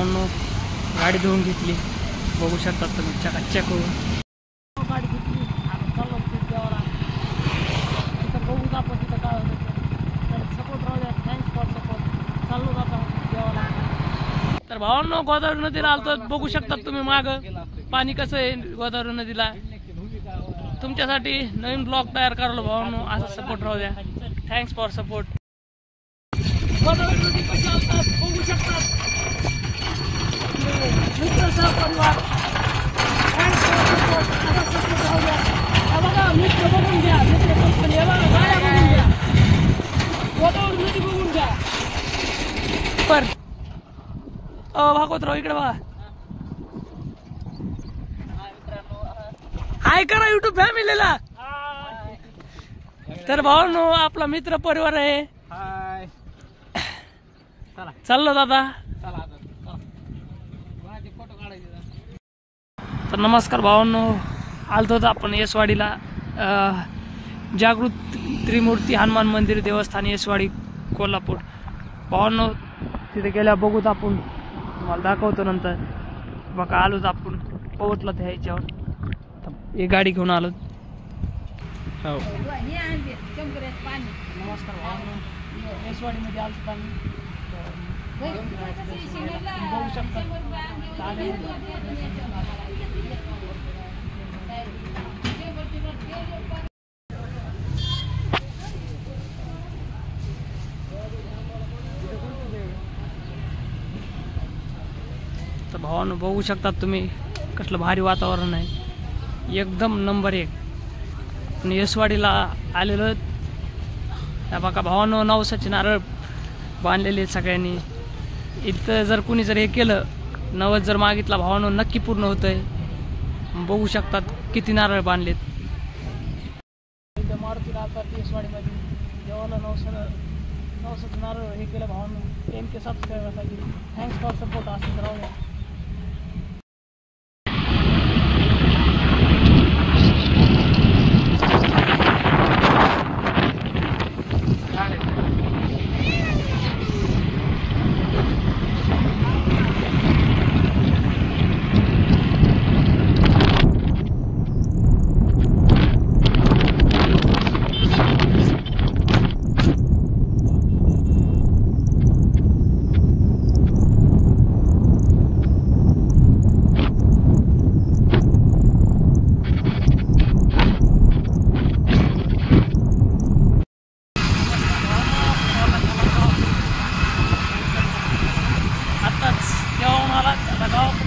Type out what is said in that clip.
भावांनो गाडी धुवून घेतली, बघू शकता तुम्ही चकाचक करून गाडी घेतली. आता चाललो देवाला, तिथं बघू आपण तिथं काय होतं. तर सपोर्ट राहू द्या, थँक्स फॉर सपोर्ट. चाललो जाता देवाला. तर भावांनो गोदावरी नदीला आलतो, बघू शकता तुम्ही मागं पाणी कसं आहे गोदावरी नदीला. तुमच्यासाठी नवीन ब्लॉग तयार करलो भावांनो, असा सपोर्ट राहू द्या. Thanks for support. गोदावरी नदी कशी चालतात बघू शकतात मित्र सहपरिवार. थँक्स फॉर सपोर्ट, असा सपोर्ट राहू द्या. हा बघा मित्र बघून घ्या, मित्र कंपनी हे बघा गाड्या बघून घ्या, गोदावरी नदी बघून घ्या. पर भागवतराव इकडे बघा. हाय करा युट्यूब फॅमिलीला. तर भावांनो आपला मित्र परिवार आहे. हाय चाललो दादा. तर नमस्कार भावांनो, आलतो आपण येसवाडीला. जागृत त्रिमूर्ती हनुमान मंदिर देवस्थान येसवाडी कोल्हापूर. भावांनो तिथे गेल्या बघूत आपण, तुम्हाला दाखवतो नंतर. बघा आलोत आपण, पोहोचलो त्या ह्याच्यावर. एक गाडी घेऊन आलो. हो नमस्कार भावांनो, येसवाडीमध्ये आलो आम्ही. बघू शकता तर भावांनो बघू शकतात तुम्ही कसलं भारी वातावरण आहे, एकदम नंबर 1. आणि येसवाडीला आलेलो त्या बघा भावांनो, नवसाचे नारळ बांधलेले आहेत सगळ्यांनी. इथं जर कुणी जर हे केलं, नवस जर मागितला भावांनो नक्की पूर्ण होतंय. बघू शकतात किती नारळ बांधलेत. इथं मारुतीला आता येसवाडीमध्ये देवाला नवसाचं नारळ हे केलं भावांनो. MK सबस्क्रायबरसाठी थँक्स फॉर सपोर्ट. असंच राहू द्या. गाव